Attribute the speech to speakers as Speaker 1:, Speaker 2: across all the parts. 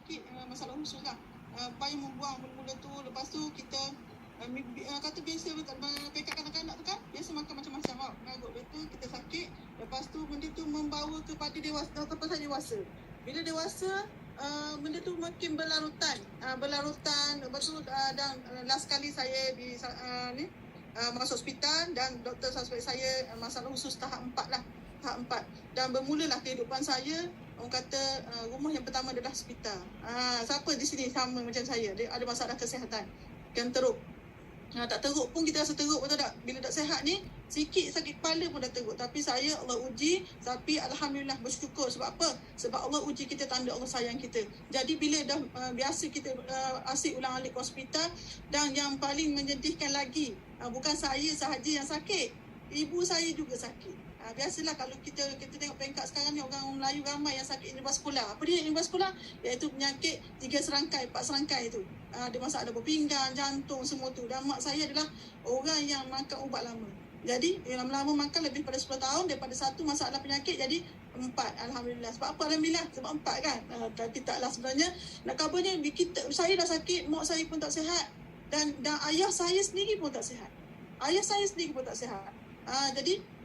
Speaker 1: sakit masalah usus lah. Payah membuang mula-mula tu. Lepas tu kita kata biasa pekat kanak-kanak tu kan, biasa makan macam-macam tau. Mengarut betul, kita sakit. Lepas tu benda tu membawa kepada dewasa, sampai saya dewasa. Bila dewasa, benda tu makin berlarutan. Lepas tu dan last kali saya masuk hospital dan doktor suspek saya masalah usus tahap 4 lah. Tahap 4. Dan bermulalah kehidupan saya. Orang kata rumah yang pertama adalah hospital. Siapa di sini sama macam saya? Dia ada masalah kesihatan. Yang teruk. Tak teruk pun kita rasa teruk, betul tak? Bila tak sihat ni, sikit sakit kepala pun dah teruk. Tapi saya Allah uji, tapi Alhamdulillah bersyukur. Sebab apa? Sebab Allah uji kita, tanda Allah sayang kita. Jadi bila dah biasa kita asyik ulang-alik ke hospital. Dan yang paling menyedihkan lagi, bukan saya sahaja yang sakit, ibu saya juga sakit. Biasalah kalau kita tengok peringkat sekarang ni, orang Melayu ramai yang sakit neurobaskular. Apa dia neurobaskular? Iaitu penyakit 3 serangkai, 4 serangkai tu. Ada masalah pinggang, jantung, semua tu. Dan mak saya adalah orang yang makan ubat lama. Jadi lama-lama makan lebih pada 10 tahun daripada satu masalah penyakit jadi 4. Alhamdulillah. Sebab apa Alhamdulillah? Sebab 4 kan. Tapi taklah sebenarnya. Nak kabarnya saya dah sakit, mak saya pun tak sihat. Dan ayah saya sendiri pun tak sihat. Jadi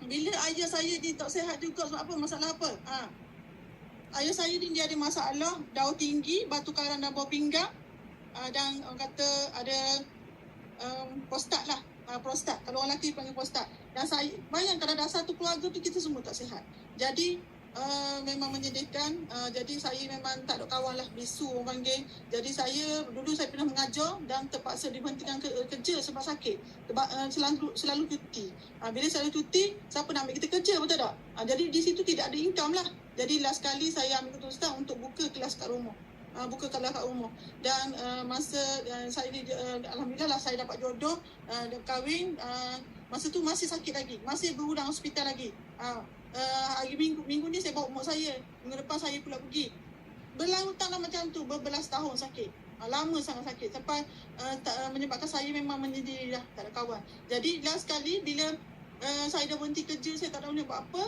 Speaker 1: bila ayah saya ni tak sihat juga, sebab apa? Masalah apa? Ayah saya ni dia ada masalah darah tinggi, batu karang dan bawah pinggang, dan orang kata ada prostat lah. Prostat. Kalau orang lelaki panggil prostat. Dan saya bayangkan ada satu keluarga tu kita semua tak sihat. Jadi memang menyedihkan. Jadi saya memang tak ada kawan lah, bisu orang panggil. Jadi dulu saya pernah mengajar dan terpaksa diberhentikan kerja sebab sakit. Selalu cuti. Bila selalu cuti, siapa nak ambil kita kerja, betul tak? Jadi di situ tidak ada income lah. Jadi last kali saya ambil keputusan untuk buka kelas kat rumah. Dan masa saya Alhamdulillah lah saya dapat jodoh, kahwin. Masa tu masih sakit lagi, masih berulang hospital lagi. Hari minggu ni saya bawa mak saya. Minggu depan saya pula pergi. Berlarutanlah macam tu, berbelas tahun sakit. Lama sangat sakit sampai menyebabkan saya memang menyendiri dah, tak ada kawan. Jadi last kali bila saya dah berhenti kerja, saya tak tahu nak buat apa.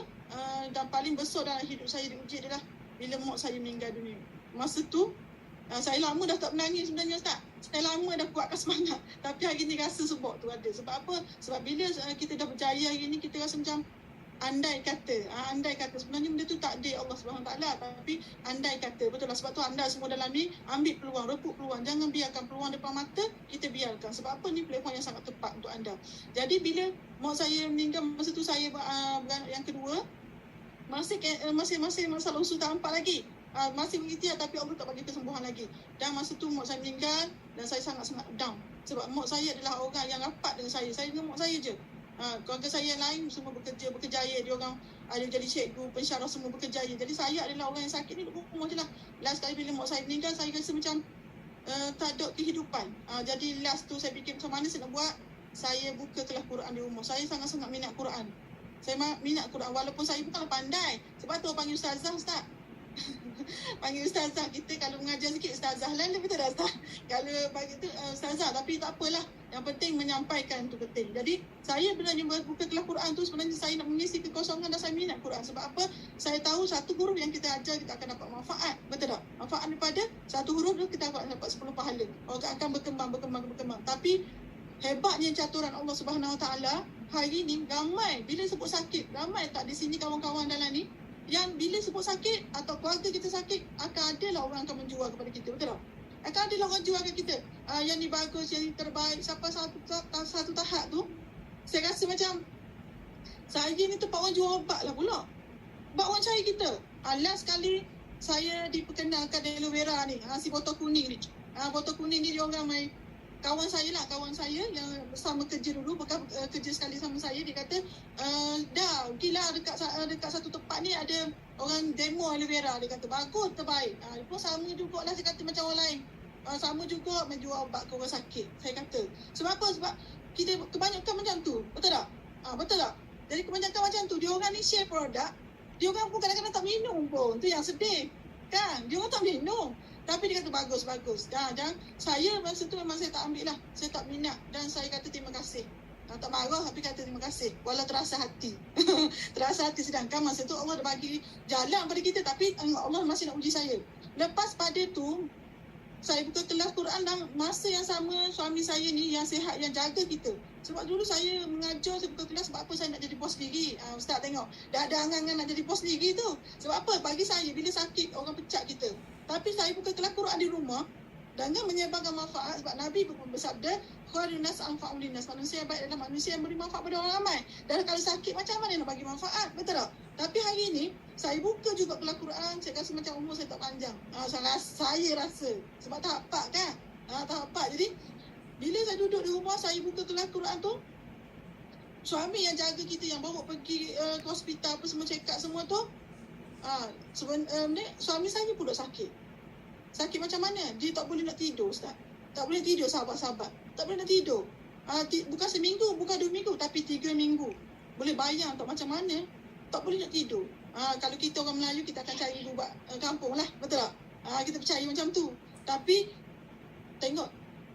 Speaker 1: Dan paling besar dalam hidup saya diuji adalah bila mak saya meninggal dunia. Masa tu saya lama dah tak menangis sebenarnya, Ustaz. Saya lama dah kuatkan semangat. Tapi hari ni rasa sebab tu ada. Sebab apa? Sebab bila kita dah berjaya hari ni, kita rasa macam andai kata sebenarnya benda tu takdir Allah SWT, tapi andai kata, betul lah. Sebab tu anda semua dalam ni ambil peluang, rebut peluang, jangan biarkan peluang depan mata kita biarkan. Sebab apa? Ni peluang yang sangat tepat untuk anda. Jadi bila mak saya meninggal, masa tu saya yang kedua, masih masalah usus tahap 4 lagi. Masih berikhtiar tapi Allah tak bagi kesembuhan lagi. Dan masa tu mak saya meninggal dan saya sangat-sangat down. Sebab mak saya adalah orang yang rapat dengan saya. Saya dengan mak saya je. Keluarga saya yang lain semua berkejaya. Dia orang ada jadi cikgu, pensyarah, semua berkejaya. Jadi saya adalah orang yang sakit ni duduk rumah je lah. Last kali bila mak saya meninggal, saya rasa macam tak ada kehidupan. Jadi last tu saya fikir macam mana saya nak buat. Saya buka kelas Quran di rumah. Saya sangat-sangat minat Quran. Saya minat Quran walaupun saya bukanlah pandai. Sebab tu orang panggil ustazah, Ustaz. Panggil ustazah. Kita kalau mengajar sikit ustazah lah, betul tak Ustaz? Kalau bagi tu ustazah, tapi tak apalah. Yang penting menyampaikan tu penting. Jadi saya sebenarnya buka kelas Quran tu sebenarnya saya nak mengisi kekosongan dan saya minat Quran. Sebab apa? Saya tahu satu huruf yang kita ajar kita akan dapat manfaat. Betul tak? Manfaat daripada satu huruf tu kita akan dapat 10 pahala. Orang akan berkembang. Tapi hebatnya caturan Allah Subhanahu Wa Taala, hari ni ramai bila sebut sakit, ramai tak di sini kawan-kawan dalam ni yang bila sebut sakit atau keluarga kita sakit, akan adalah orang akan menjual kepada kita, betul tak? Akan adalah orang jual ke kita. Yang ni bagus, yang ni terbaik. Sampai satu tahap tu, saya rasa macam saya ni tempat orang jual obat lah pula. Obat orang cari kita. Last kali saya diperkenalkan aloe vera ni, si botol kuning ni. Botol kuning ni dia orang main kawan saya yang bersama kerja dulu, bekas kerja sekali sama saya. Dia kata dah gila dekat satu tempat ni ada orang demo aloe vera. Dia kata bagus, terbaik. Dia pun sama jugalah, saya kata macam orang lain. Sama juga menjual obat ke orang sakit. Saya kata sebab apa? Sebab kita kebanyakan macam tu, betul tak? Betul tak? Jadi kebanyakan macam tu. Dia orang ni share produk, dia orang pun kadang-kadang tak minum pun. Tu yang sedih kan, dia orang tak minum tapi dia kata bagus. Dan saya masa tu memang saya tak ambil lah. Saya tak minat dan saya kata terima kasih. Tak marah tapi kata terima kasih. Walau terasa hati. Terasa hati, sedangkan masa tu Allah dah bagi jalan pada kita, tapi Allah masih nak uji saya. Lepas pada tu, saya buka kelas Quran dan masa yang sama suami saya ni yang sihat, yang jaga kita. Sebab dulu saya mengajar, saya buka kelas sebab apa saya nak jadi bos sendiri. Ustaz tengok, dah ada angan-angan nak jadi bos sendiri tu. Sebab apa? Bagi saya, bila sakit orang pecat kita. Tapi saya buka kelas Quran di rumah dengan menyebarkan manfaat, sebab Nabi bersabda, khairun nas anfa'u linnas, manusia yang baik adalah manusia yang beri manfaat pada orang ramai. Dan kalau sakit macam mana nak bagi manfaat, betul tak? Tapi hari ni saya buka juga kelas Quran, saya rasa macam umur saya tak panjang. Saya rasa sebab tahap kan. Tahap. Jadi bila saya duduk di rumah, saya buka kelas Quran tu, suami yang jaga kita, yang bawa pergi ke hospital apa semua, check up semua tu, suami saya pula sakit. Sakit macam mana? Dia tak boleh nak tidur, Ustaz. Tak boleh tidur, sahabat-sahabat. Tak boleh nak tidur. Bukan seminggu, bukan 2 minggu, tapi 3 minggu. Boleh bayang tak macam mana? Tak boleh nak tidur. Kalau kita orang Melayu, kita akan cari buat kampung lah. Betul tak? Kita percaya macam tu. Tapi, tengok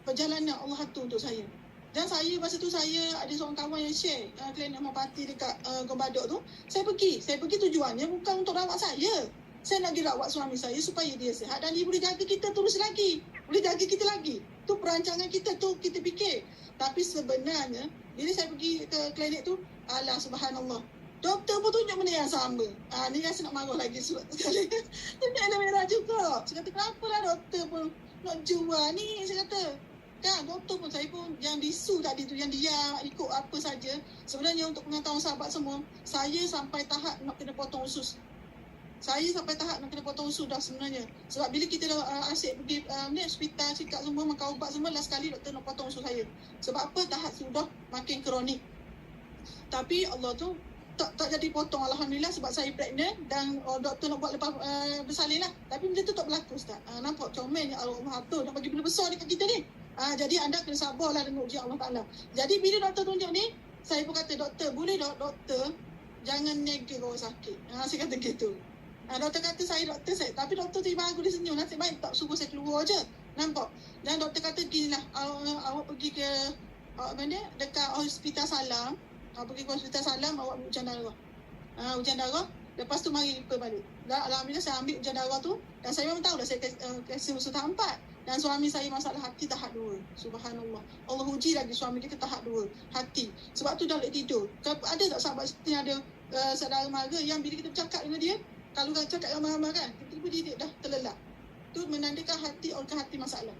Speaker 1: perjalanan Allah atur untuk saya. Dan saya, masa tu saya ada seorang kawan yang share klinik homeopati dekat Gombadok tu. Saya pergi tujuannya bukan untuk rawat saya. Saya nak pergi rawat suami saya supaya dia sihat dan dia boleh jaga kita terus lagi. Boleh jaga kita lagi. Tu perancangan kita tu, kita fikir. Tapi sebenarnya, bila saya pergi ke klinik tu, alah subhanallah, doktor pun tunjuk benda yang sama. Ni rasa nak marah lagi sekali. Tunjuk yang merah juga. Saya kata, kenapa lah doktor pun nak jual ni? Saya kata, kan doktor pun, saya pun yang bisu tadi tu, yang dia ikut apa saja. Sebenarnya untuk pengetahuan sahabat semua, saya sampai tahap nak kena potong usus. Saya sampai tahap nak kena potong usus dah sebenarnya. Sebab bila kita dah asyik pergi hospital, cekak semua, makan ubat semua, last kali doktor nak potong usus saya. Sebab apa? Tahap sudah makin kronik. Tapi Allah tu tak jadi potong, Alhamdulillah, sebab saya pregnant dan doktor nak buat lepas bersalin lah. Tapi benda tu tak berlaku, Ustaz. Nampak comelnya Allah atur nak bagi benda besar dekat kita ni. Jadi anda kena sabarlah dengan ujian Allah Ta'ala. Jadi bila doktor tunjuk ni, saya pun kata, doktor, boleh tak doktor jangan nega orang sakit. Saya kata gitu. Doktor kata doktor saya. Tapi doktor tu ibu aku dia senyum. Nasib baik tak suruh saya keluar je. Nampak? Dan doktor kata ginilah, awak pergi ke dekat hospital Salam. Pergi ke hospital Salam, awak ambil ujian darah. Ujian darah. Lepas tu mari ikut balik. Dan alhamdulillah saya ambil ujian darah tu. Dan saya memang tahu dah saya kasi usus tahap 4. Dan suami saya masalah hati tahap 2. Subhanallah. Allah uji lagi suami kita tahap 2. Hati. Sebab tu dah boleh tidur. Ada tak sahabat yang ada saudara mara yang bila kita bercakap dengan dia, kalau cakap ramai-ramai kan, tiba-tiba dia dah terlelap. Tu menandakan hati masalah.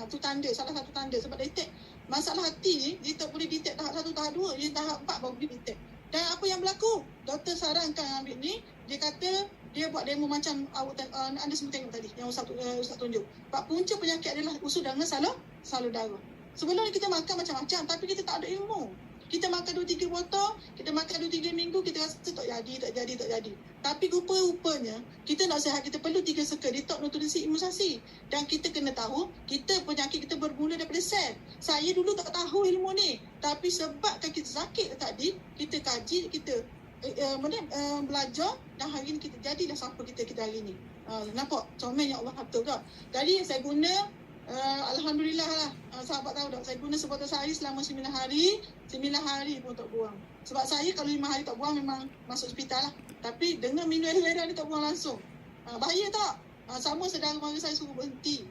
Speaker 1: Tu tanda, salah satu tanda. Sebab detect masalah hati ni, dia tak boleh detect tahap 1, tahap 2. Dia tahap 4 baru boleh detect. Dan apa yang berlaku? Doktor sarankan ambil ni, dia kata, dia buat demo macam anda semua tengok tadi, yang Ustaz tunjuk. Sebab punca penyakit adalah usus dengan salur darah. Sebelum ni kita makan macam-macam, tapi kita tak ada ilmu. Kita makan 2-3 botol, kita makan 2-3 minggu, kita rasa tak jadi. Tapi rupa-rupanya, kita nak sihat, kita perlu 3 circle, detox, nutrisi, imunisasi. Dan kita kena tahu, penyakit kita bermula daripada sel. Saya dulu tak tahu ilmu ni. Tapi sebabkan kita sakit tadi, kita kaji, kita belajar, dan hari ni kita jadilah siapa kita hari ni. Nampak? Comel yang Allah atur tak? Jadi saya guna, alhamdulillah lah, sahabat tahu tak, saya guna sebotol sehari selama 9 hari pun tak buang. Sebab saya kalau 5 hari tak buang memang masuk hospital lah. Tapi dengan minum air ni tak buang langsung. Bahaya tak? Sama saudara mara saya suruh berhenti.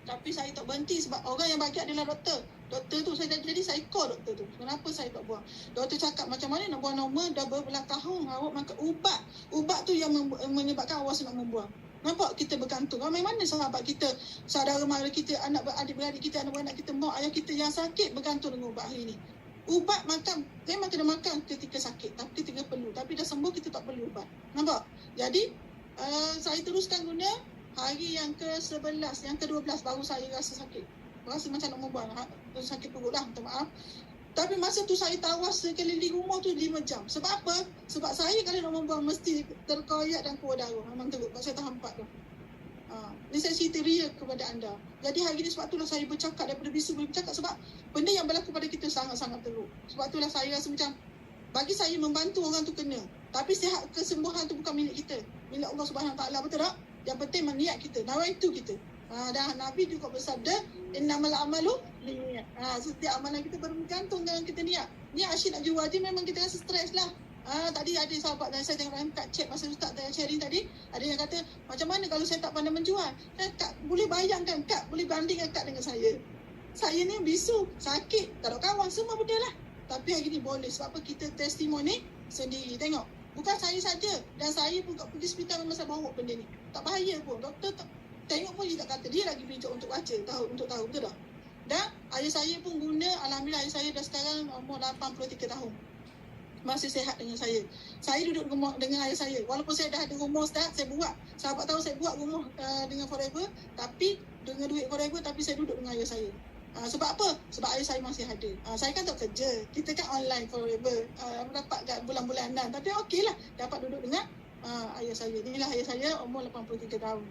Speaker 1: Tapi saya tak berhenti sebab orang yang bagi adalah doktor. Doktor tu saya jadi saya call doktor tu. Kenapa saya tak buang? Doktor cakap macam mana nak buang normal, dah berbelah tahun awak makan ubat. Ubat tu yang menyebabkan awak nak membuang. Nampak kita bergantung. Ramai mana sahabat kita, saudara mara kita, adik-beradik kita, anak-anak kita, mak ayah kita yang sakit bergantung dengan ubat hari ni. Ubat makan, memang kena makan ketika sakit, tapi ketika perlu. Tapi dah sembuh kita tak perlu ubat. Nampak? Jadi, saya teruskan guna hari yang ke-11, yang ke-12 baru saya rasa sakit. Rasa macam nak membuang, sakit perut lah, minta maaf. Tapi masa tu saya tawas sekeliling rumah tu 5 jam. Sebab apa? Sebab saya kalau nak membuang mesti terkoyak dan keluar darah. Memang teruk. Saya tahan 4 tu. Ini saya cerita real kepada anda. Jadi hari ni sebab itulah saya bercakap daripada bisu boleh bercakap. Sebab benda yang berlaku pada kita sangat-sangat teruk. Sebab itulah saya rasa macam bagi saya membantu orang tu kena. Tapi sihat kesembuhan tu bukan milik kita. Milik Allah Subhanahu Taala, betul tak? Yang penting niat kita. Nawaitu kita. Dan Nabi juga bersabda, innamal amalu binniyat. Setiap amalan kita bergantung dengan kita niat. ni asyik nak jual je, memang kita rasa stres lah. Tadi ada sahabat dan saya tengok dalam kat chat masa Ustaz sharing tadi, ada yang kata, macam mana kalau saya tak pandai menjual? Kak, boleh bayangkan, Kak, boleh bandingkan Kak dengan saya. Saya ni bisu, sakit, tak ada kawan, semua benda lah. Tapi hari ni boleh, sebab apa? Kita testimoni sendiri. Tengok, bukan saya saja, dan saya pun kat pergi hospital memang saya bawa benda ni. Tak bahaya pun, doktor tak, tengok pun dia tak kata, dia lagi bijak untuk baca, untuk tahu, betul tak? Dan ayah saya pun guna, alhamdulillah ayah saya dah sekarang umur 83 tahun. Masih sihat dengan saya. Saya duduk rumah dengan ayah saya. Walaupun saya dah ada rumah start, saya buat. Sahabat tahu saya buat rumah dengan Forever, tapi dengan duit Forever, tapi saya duduk dengan ayah saya. Sebab apa? Sebab ayah saya masih ada. Saya kan tak kerja. Kita kan online Forever. Dapat kat bulan-bulanan. Tapi okey lah. Dapat duduk dengan ayah saya. Inilah ayah saya umur 83 tahun.